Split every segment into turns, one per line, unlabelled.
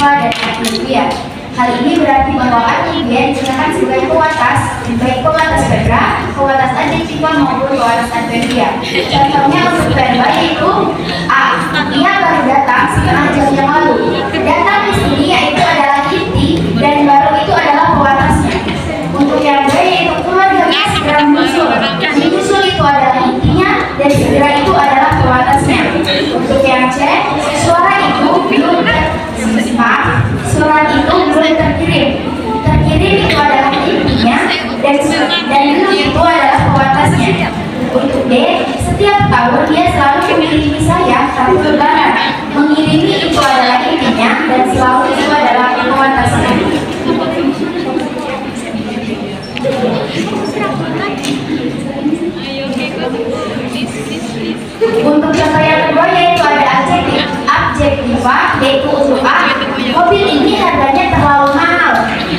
adjektiva dan adverbia. Hal ini berarti bahwa adverbia digunakan sebagai pewatas, baik pewatas verba, pewatas adjektiva maupun pewatas adverbia. Contohnya untuk verba yaitu A. Dia baru datang setengah jam yang lalu. Datang di sini yaitu adalah inti dan baru itu adalah pewatasnya. Untuk yang B yaitu keluarganya segera menyusul. Menyusul itu adalah intinya dan segera itu adalah pewatasnya. Untuk yang C, suara itu belum terkirim. Terkirim itu adalah intinya dan belum itu adalah pewatasnya. Untuk D, setiap tahun dia selalu mengirimi saya satu lebaran. Mengirimi itu adalah intinya dan selalu itu adalah pewatasnya. Untuk contoh yang kedua yaitu ada adjektiva yaitu untuk A. Mobil ini harganya terlalu mahal.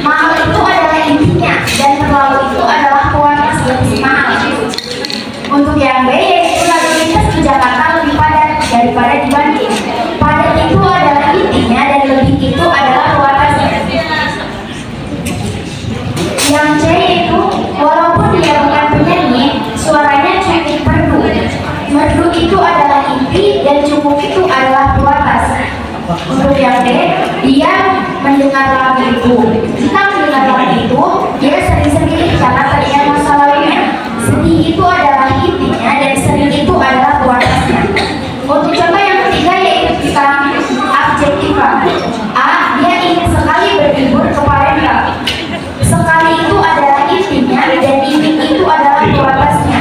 Mahal itu adalah intinya dan terlalu itu adalah pewatas dari mahal. Untuk yang B yaitu lalu lintas di Jakarta lebih padat daripada di Bandung. Padat itu adalah intinya dan lebih itu adalah pewatasnya. Yang C yaitu walaupun dia bukan penyanyi, suaranya cukup merdu. Merdu itu adalah inti dan cukup itu adalah pewatas. Untuk yang D, dia mendengar lagu itu. Jika mendengar lagu itu, dia sering sedih karena teringat masa lalunya. Sedih itu adalah intinya dan sering itu adalah pewatasnya. Untuk contoh yang ketiga yaitu kita adjektiva. A. Dia ingin sekali berlibur ke Palembang. Sekali itu adalah intinya dan ingin itu adalah pewatasnya.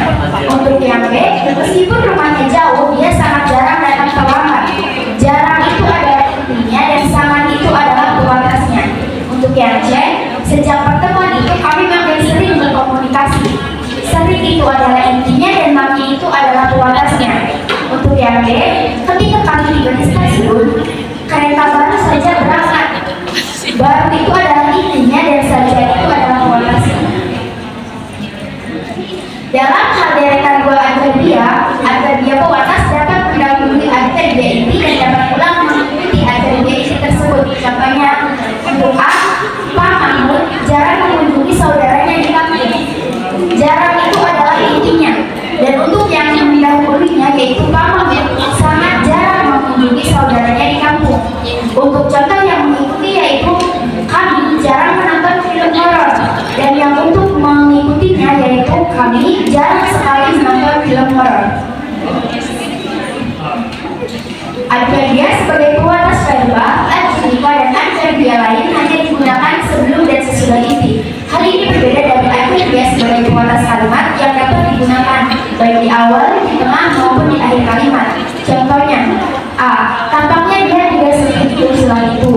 Untuk yang B, meskipun rumahnya jauh, dia sangat jarang datang terlambat. Jarang itu adalah intinya dan sangat itu adalah pewatasnya. Untuk yang C, sejak pertemuan itu kami makin sering berkomunikasi. Sering itu adalah intinya dan makin itu adalah pewatasnya. Untuk yang D, ketika kami tiba di stasiun, kereta baru saja berangkat. Baru itu adalah intinya dan saja itu adalah pewatasnya. Dalam hal deretan dua adverbia pewatas dapat mendahului adverbia inti dan dapat pula mengikuti adverbia inti tersebut. Contohnya untuk A, Pak Mahmud jarang mengunjungi saudaranya di kampung. Jarang itu adalah intinya. Dan untuk yang mendahulunya yaitu Pak Mahmud sangat jarang mengunjungi saudaranya di kampung. Untuk contoh yang mengikuti yaitu kami jarang menonton film horor. Dan yang untuk mengikutinya yaitu kami jarang sekali menonton film horor. Adverbia sebagai pewatas verba, adjektiva dan adverbia lain hanya digunakan sebelum dan sesudah inti. Hal ini berbeda dari adverbia sebagai pewatas kalimat yang dapat digunakan baik di awal, di tengah maupun di akhir kalimat. Contohnya A. Tampaknya dia tidak setuju usulan itu.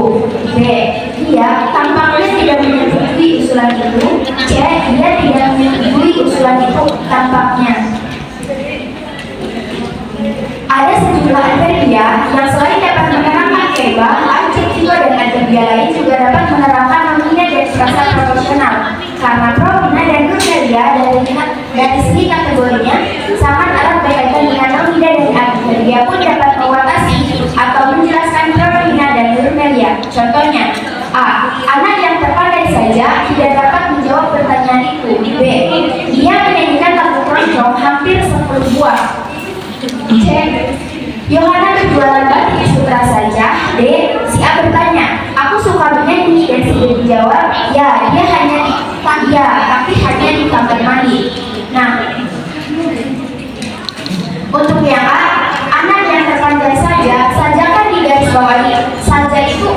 B. Dia tampaknya tidak menyetujui usulan itu. C. Dia tidak menyetujui usulan itu tampaknya. Ada sejumlah adverbia yang selain dapat menerangkan verba, adjektiva dan adverbia lain juga dapat menerangkan nomina dan frasa proporsional. Karena nomina dan nominalia dari segi kategorinya sangat erat berkaitan dengan nomina dan adverbia pun dapat mewatasi atau menjelaskan nomina dan nominalia. Contohnya A. Anak yang terpandai saja tidak dapat menjawab pertanyaan itu. B. Dia menyanyikan lagu keroncong hampir 10 buah. C. Yohana berjualan batik sutra saja. D. Si A bertanya, aku suka menyanyi, dan si B dijawab, ya, dia hanya tapi hanya di kamar mandi. Nah, untuk yang A, anak yang terpandai saja kan digarisbawahi. Saja itu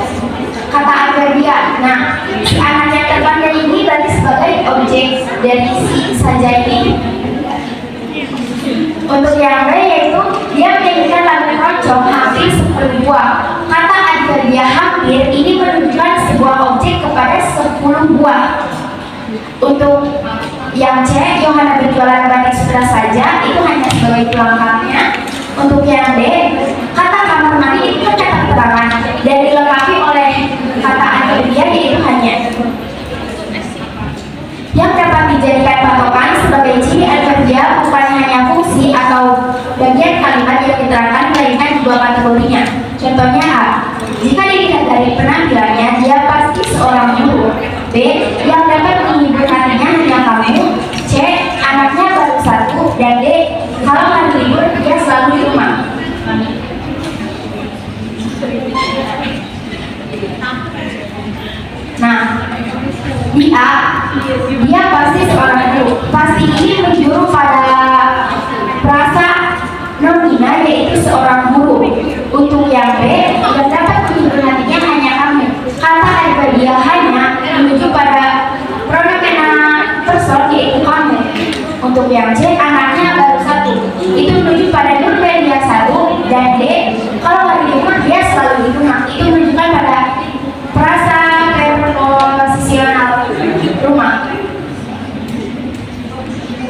kata adverbia. Nah, si anak yang terpandai ini berarti sebagai objek dari si saja ini. Untuk yang B yaitu dia menyanyikan lagu keroncong hampir 10 buah. Kata adverbia hampir ini menunjukkan sebuah objek kepada 10 buah. Untuk yang C, Yohana berjualan batik sutra saja, itu hanya sebagai pelengkapnya. Untuk yang D, kata kamar mandi itu kan kata keterangan dan dilengkapi oleh kata adverbia yaitu hanya. Yang dapat dijadikan patokan sebagai ciri adverbia bukan hanya fungsi atau bagian kalimat yang diterangkan melainkan dua kategorinya. Contohnya A, jika dilihat dari penampilannya dia pasti seorang guru. B. Yang dapat menghibur hatinya hanya kamu. C. Anaknya baru satu. Dan D. Kalau hari libur dia selalu di rumah. Nah, di A, dia pasti seorang guru. Pasti ini menjuru pada frasa nomina yaitu seorang guru. Untuk yang B, yang dapat menghibur hatinya hanya kamu. Kata adverbial hanya menuju pada pronomen person yaitu kamu. Untuk yang C, anaknya baru satu. Itu menuju pada nomen dia satu. Dan D, kalau hari libur dia selalu di rumah. Itu menunjukkan pada frasa preposisional rumah.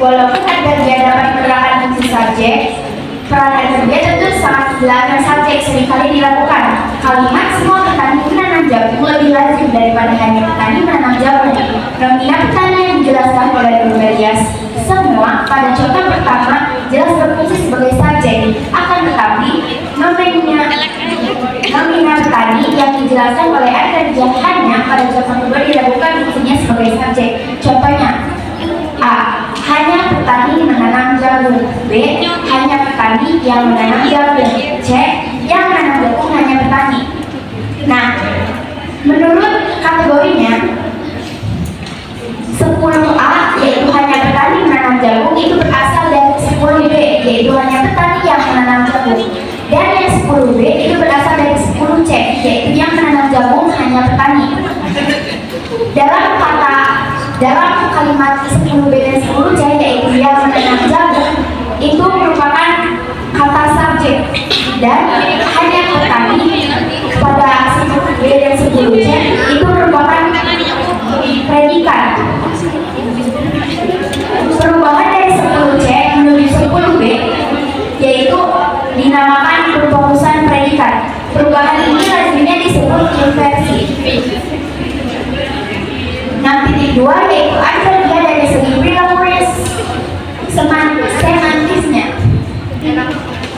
Walaupun adverbial dapat menerangkan fungsi subjek, peran adverbial tentu sangat dilakukan subjek seringkali dilakukan. Kalimat semua petani menanam jagung lebih lazim daripada hanya petani menanam jagung. Nomina petani yang dijelaskan oleh Lumelius semua pada contoh pertama jelas berfungsi sebagai subjek. Akan tetapi nomina petani yang dijelaskan oleh adverbial hanya pada contoh kedua dilakukan fungsinya sebagai subjek. Contohnya A. Hanya petani menanam jagung. B. Hanya petani yang menanam jagung. C. Yang menanam jagung hanya petani. Nah, menurut kategorinya 10A yaitu hanya petani menanam jagung itu berasal dari 10B yaitu hanya petani yang menanam jagung. Dan yang 10B itu berasal dari 10C yaitu yang menanam jagung hanya petani. Dalam kalimat 10B dan 10C yaitu yang menanam jagung itu merupakan kata subjek dan hanya petani pada 10B dan 10C itu merupakan predikat. Perubahan dari 10C menuju 10B yaitu dinamakan perfokusan predikat. Perubahan ini lazimnya disebut inversi. 6.2 yaitu adverbial dari segi perilaku semantisnya.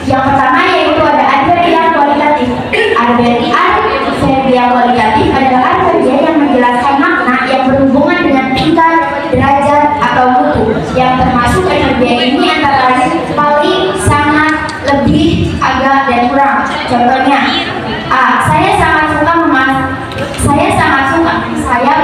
Yang pertama yaitu ada adverbial kualitatif. Adverbial kualitatif adalah adverbial yang menjelaskan makna yang berhubungan dengan tingkat, derajat, atau mutu. Yang termasuk adverbial ini antara lain paling, sangat, lebih, agak, dan kurang. Contohnya A. Saya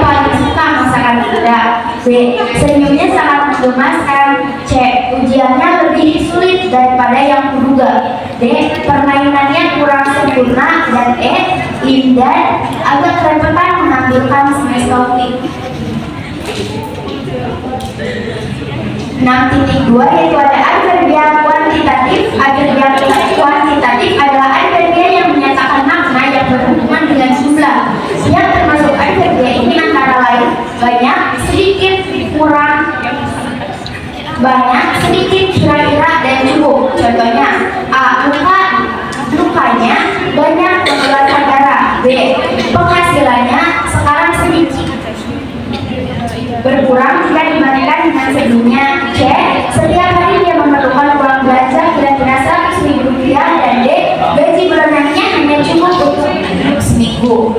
paling suka masakan Anda. B. Senyumnya sangat menggemaskan. C. Ujiannya lebih sulit daripada yang kuduga. D. Permainannya kurang sempurna. Dan E. Indah agak kerepotan menampilkan sesuatu. 6.2 yaitu ada adverbial kuantitatif. Adverbial kuantitatif adalah adverbial yang menyatakan makna yang berhubungan dengan jumlah. Yang termasuk adverbial ini antara lain banyak, sedikit, kurang, banyak, sedikit, kira-kira, dan cukup. Contohnya A. Lukanya banyak mengeluarkan darah. B. Penghasilannya sekarang sedikit berkurang jika dibandingkan dengan sebelumnya. C. Setiap hari dia memerlukan uang belanja kira-kira Rp100.000. Dan D. Gaji bulanannya hanya cukup untuk hidup seminggu.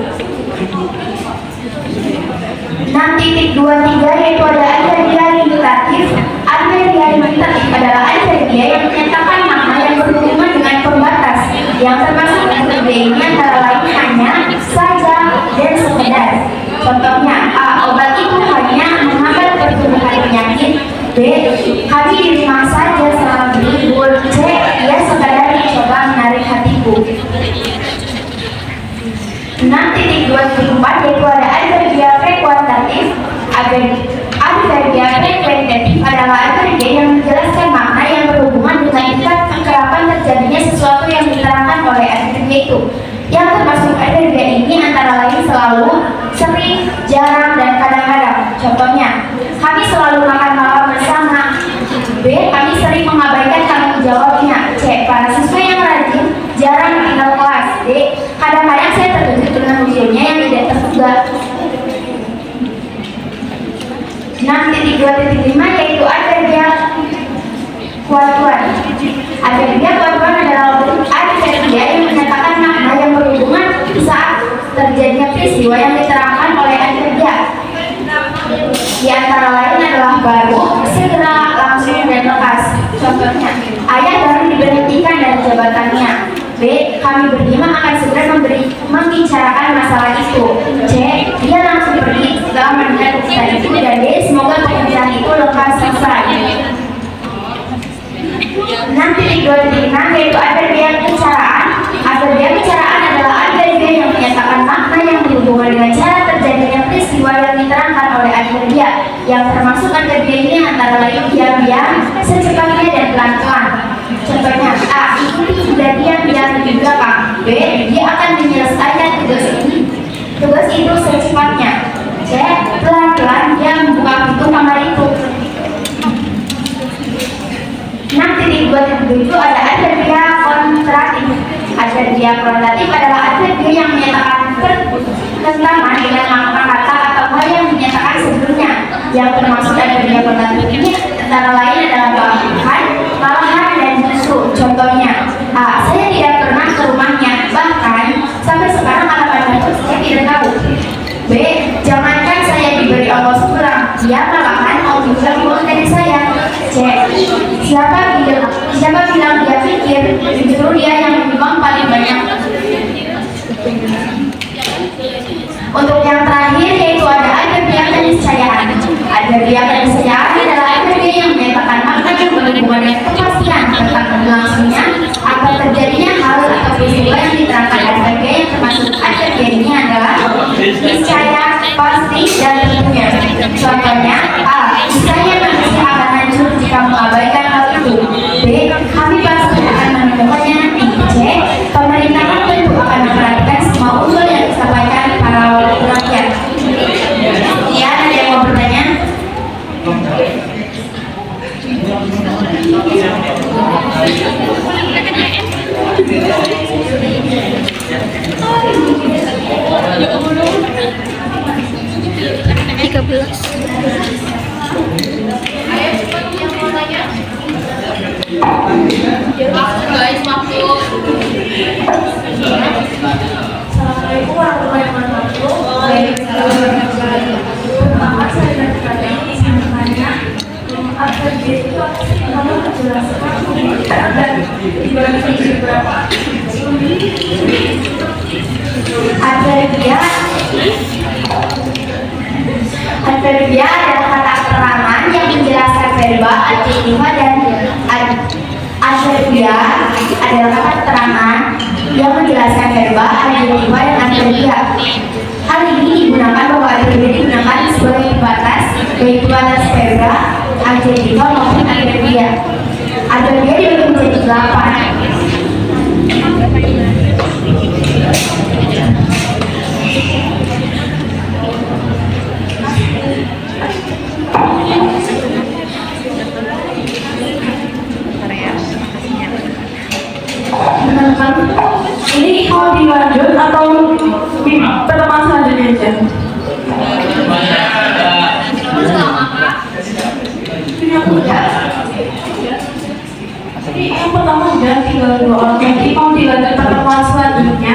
6.23 yaitu ada adverbial limitatif. Adverbial limitatif adalah adverbial yang menyatakan makna yang berhubungan dengan pembatas. Yang termasuk adverbial ini antara lain hanya, saja, dan sekedar. Contohnya A. Obat itu hanya menghambat pertumbuhan penyakit. B. Kami di rumah saja selama berlibur. C. Ia sekadar mencoba menarik hatiku. 6.24 yaitu ada adverbial frekuentatif. Adverbial frekuentatif adalah adverbial yang menjelaskan makna yang berhubungan dengan tingkat kekerapan terjadinya sesuatu yang diterangkan oleh adverbial itu. Yang termasuk adverbial ini antara lain selalu, sering, jarang, dan kadang-kadang. Contohnya, kami selalu makan malam bersama. B. Kami sering mengabaikan tanggung jawabnya. C. Para siswa yang rajin jarang tinggal kelas. D. Kadang-kadang saya terkejut dengan ujiannya yang tidak terduga. 6.2.5 yaitu adverbial kuatuan. Adverbial kuatuan adalah adverbial yang menyatakan makna yang berhubungan saat terjadinya peristiwa yang diterangkan oleh Adverdia. Di antara lain adalah baru, segera, langsung, dan lekas. Contohnya, ayah baru diberhentikan dari jabatannya. B. Kami berlima akan segera membicarakan masalah itu. C. Dia langsung pergi setelah mendengar cerita itu. Dan D. Semoga pekerjaan itu lekas selesai. 6.2.6 yaitu adverbia bicaraan. Adverbia bicaraan adalah adverbia yang menyatakan makna yang berhubungan dengan cara terjadinya peristiwa yang diterangkan oleh adverbia. Yang termasuk adverbia ini antara lain diam-diam, secepatnya, dan pelan-pelan. Contohnya, A. Ikuti sudah diam-diam di belakang. B. Dia akan menyelesaikan tugas itu secepatnya. C. Pelan-pelan dia membuka pintu kamar itu. 6.2.7 ada adverbia kontratif. Adverbia kontratif adalah adverbia yang menyatakan bertentangan dengan makna kata atau hal yang dinyatakan sebelumnya. Yang termasuk adverbia kontratif ini antara lain adalah bahkan, malahan, dan justru. Contohnya, A. Saya tidak pernah ke rumahnya, bahkan sampai sekarang alamat itu saya tidak tahu. B. Jangankan saya diberi ongkos pulang, dia malahan mau juga uang dari saya. C. Siapa bilang dia pikir justru dia yang menyumbang paling banyak. Untuk yang terakhir yaitu ada adverbia keniscayaan. Adverbia keniscayaan adalah adverbia yang menyatakan makna yang berhubungan dengan kepastian tentang berlangsungnya akan terjadinya hal atau peristiwa yang diterangkan. Adverbia yang termasuk adverbia ini adalah niscaya, pasti, dan tentunya. Contohnya, A. Niscaya manusia akan hancur jika mengabaikan hal itu. B. Kami pasti akan menemukannya nanti. C. Pemerintah tentu akan memperhatikan semua usul yang disampaikan para rakyat. Ya, ada yang mau bertanya?
Assalamualaikum warahmatullahi wabarakatuh. Pertama saya dan kalian bisa bertanya adverbia itu apa sih? Kamu menjelaskan dan dibagi berapa?
Adverbia adalah kata keterangan yang menjelaskan verba, adjektiva, dan adverbia adalah kata keterangan yang menjelaskan verba, adjektiva, dan adverbia. Hal ini digunakan bahwa adverbia digunakan sebagai batas, baik batas verba, adjektiva maupun adverbia. Adverbia dibagi menjadi 8.
Ini mau dilanjut atau di pertemuan selanjutnya aja? Ini yang pertama udah tinggal 2 orang. Jadi mau dilanjut pertemuan selanjutnya